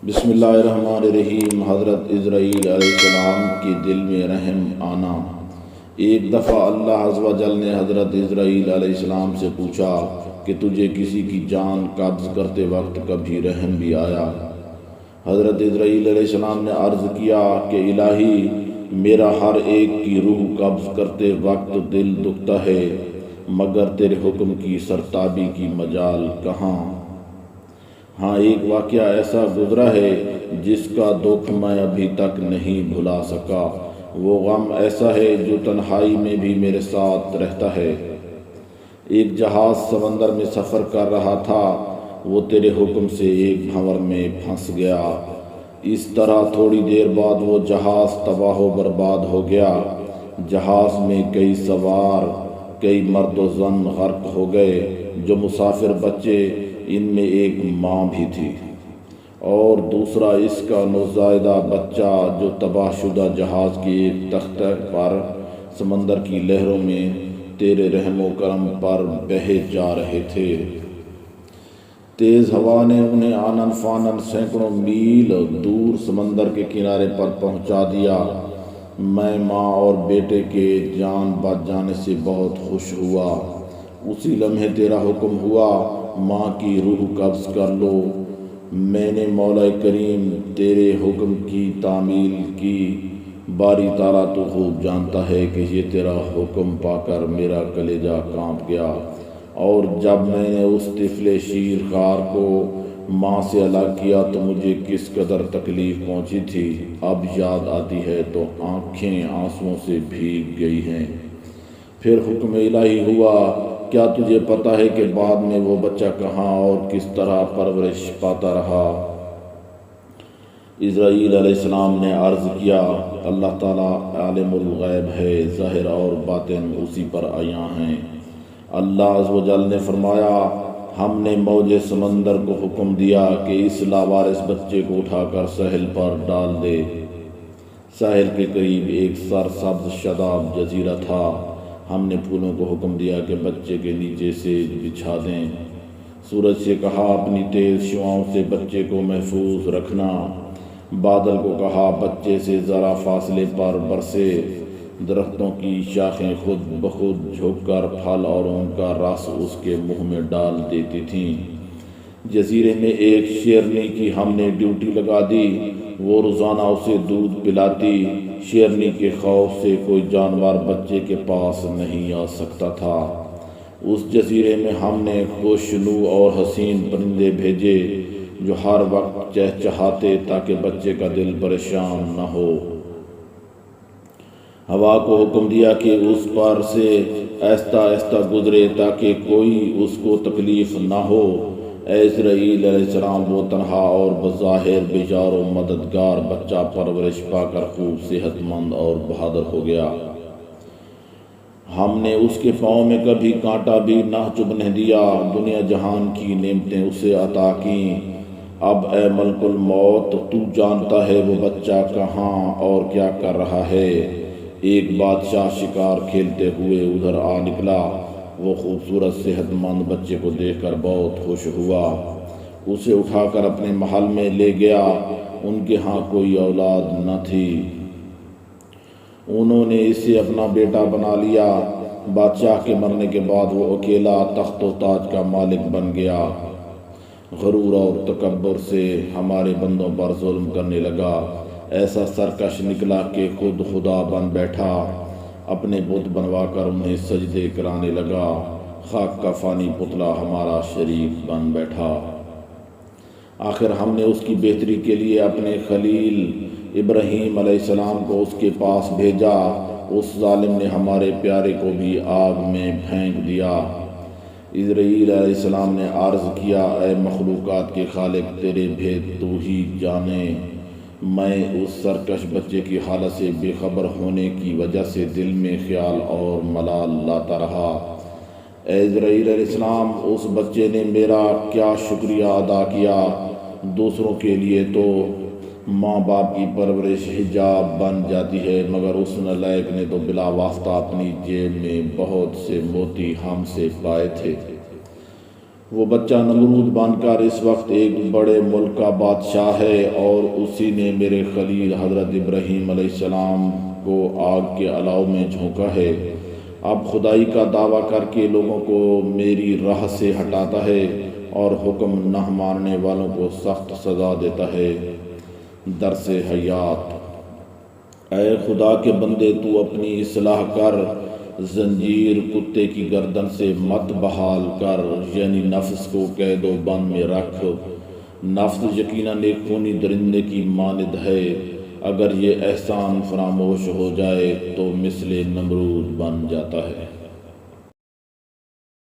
بسم اللہ الرحمن الرحیم۔ حضرت اسرائیل علیہ السلام کے دل میں رحم آنا۔ ایک دفعہ اللہ عز و جل نے حضرت اسرائیل علیہ السلام سے پوچھا کہ تجھے کسی کی جان قبض کرتے وقت کبھی رحم بھی آیا؟ حضرت اسرائیل علیہ السلام نے عرض کیا کہ الہی، میرا ہر ایک کی روح قبض کرتے وقت دل دکھتا ہے، مگر تیرے حکم کی سرتابی کی مجال کہاں؟ ہاں، ایک واقعہ ایسا گزرا ہے جس کا دکھ میں ابھی تک نہیں بھلا سکا۔ وہ غم ایسا ہے جو تنہائی میں بھی میرے ساتھ رہتا ہے۔ ایک جہاز سمندر میں سفر کر رہا تھا، وہ تیرے حکم سے ایک بھنور میں پھنس گیا۔ اس طرح تھوڑی دیر بعد وہ جہاز تباہ و برباد ہو گیا۔ جہاز میں کئی سوار، کئی مرد و زن غرق ہو گئے۔ جو مسافر بچے، ان میں ایک ماں بھی تھی، اور دوسرا اس کا نوزائیدہ بچہ جو تباہ شدہ جہاز کی ایک تختے پر سمندر کی لہروں میں تیرے رحم و کرم پر بہے جا رہے تھے۔ تیز ہوا نے انہیں آنن فانن سینکڑوں میل دور سمندر کے کنارے پر پہنچا دیا۔ میں ماں اور بیٹے کے جان بچ جانے سے بہت خوش ہوا۔ اسی لمحے تیرا حکم ہوا، ماں کی روح قبض کر لو۔ میں نے مولا کریم تیرے حکم کی تعمیل کی۔ باری تعالیٰ تو خوب جانتا ہے کہ یہ تیرا حکم پا کر میرا کلیجہ کانپ گیا، اور جب میں نے اس طفل شیر خوار کو ماں سے الگ کیا تو مجھے کس قدر تکلیف پہنچی تھی، اب یاد آتی ہے تو آنکھیں آنسوؤں سے بھیگ گئی ہیں۔ پھر حکم الہی ہوا۔ کیا تجھے پتہ ہے کہ بعد میں وہ بچہ کہاں اور کس طرح پرورش پاتا رہا؟ اسرائیل علیہ السلام نے عرض کیا، اللہ تعالیٰ عالم الغیب ہے، ظاہر اور باطن اسی پر عیاں ہیں۔ اللہ عز و جل نے فرمایا، ہم نے موج سمندر کو حکم دیا کہ اس لاوارث بچے کو اٹھا کر ساحل پر ڈال دے۔ ساحل کے قریب ایک سرسبز شاداب جزیرہ تھا۔ ہم نے پھولوں کو حکم دیا کہ بچے کے نیچے سے بچھا دیں۔ سورج سے کہا، اپنی تیز شعاؤں سے بچے کو محفوظ رکھنا۔ بادل کو کہا، بچے سے ذرا فاصلے پر برسے۔ درختوں کی شاخیں خود بخود جھک کر پھل اور ان کا رس اس کے منہ میں ڈال دیتی تھیں۔ جزیرے میں ایک شیرنی کی ہم نے ڈیوٹی لگا دی، وہ روزانہ اسے دودھ پلاتی۔ شیرنی کے خوف سے کوئی جانور بچے کے پاس نہیں آ سکتا تھا۔ اس جزیرے میں ہم نے خوشنو اور حسین پرندے بھیجے جو ہر وقت چہچہاتے تاکہ بچے کا دل پریشان نہ ہو۔ ہوا کو حکم دیا کہ اس پر سے آہستہ آہستہ گزرے تاکہ کوئی اس کو تکلیف نہ ہو۔ اے اسرائیل علیہ السلام، وہ تنہا اور بظاہر بیزار و مددگار بچہ پرورش پا کر خوب صحت مند اور بہادر ہو گیا۔ ہم نے اس کے پاؤں میں کبھی کانٹا بھی نہ چبھنے دیا۔ دنیا جہان کی نعمتیں اسے عطا کیں۔ اب اے ملک الموت، تو جانتا ہے وہ بچہ کہاں اور کیا کر رہا ہے۔ ایک بادشاہ شکار کھیلتے ہوئے ادھر آ نکلا۔ وہ خوبصورت صحت مند بچے کو دیکھ کر بہت خوش ہوا۔ اسے اٹھا کر اپنے محل میں لے گیا۔ ان کے ہاں کوئی اولاد نہ تھی۔ انہوں نے اسے اپنا بیٹا بنا لیا۔ بادشاہ کے مرنے کے بعد وہ اکیلا تخت و تاج کا مالک بن گیا۔ غرور اور تکبر سے ہمارے بندوں پر ظلم کرنے لگا۔ ایسا سرکش نکلا کہ خود خدا بن بیٹھا۔ اپنے بت بنوا کر انہیں سجدے کرانے لگا۔ خاک کا فانی پتلا ہمارا شریک بن بیٹھا۔ آخر ہم نے اس کی بہتری کے لیے اپنے خلیل ابراہیم علیہ السلام کو اس کے پاس بھیجا۔ اس ظالم نے ہمارے پیارے کو بھی آگ میں پھینک دیا۔ اسرائیل علیہ السلام نے عرض کیا، اے مخلوقات کے خالق، تیرے بھید تو ہی جانے۔ میں اس سرکش بچے کی حالت سے بے خبر ہونے کی وجہ سے دل میں خیال اور ملال لاتا رہا۔ اے اسرائیل علیہ السلام، اس بچے نے میرا کیا شکریہ ادا کیا۔ دوسروں کے لیے تو ماں باپ کی پرورش حجاب بن جاتی ہے، مگر اس نالائق نے تو بلا واسطہ اپنی جیب میں بہت سے موتی ہم سے پائے تھے۔ وہ بچہ نمرود بن کر اس وقت ایک بڑے ملک کا بادشاہ ہے، اور اسی نے میرے خلیل حضرت ابراہیم علیہ السلام کو آگ کے الاؤ میں جھونکا ہے۔ اب خدائی کا دعویٰ کر کے لوگوں کو میری راہ سے ہٹاتا ہے اور حکم نہ ماننے والوں کو سخت سزا دیتا ہے۔ درس حیات۔ اے خدا کے بندے، تو اپنی اصلاح کر، زنجیر کتے کی گردن سے مت بحال کر، یعنی نفس کو قید و بند میں رکھ۔ نفس یقیناً ایک خونی درندے کی مانند ہے، اگر یہ احسان فراموش ہو جائے تو مثل نمرود بن جاتا ہے۔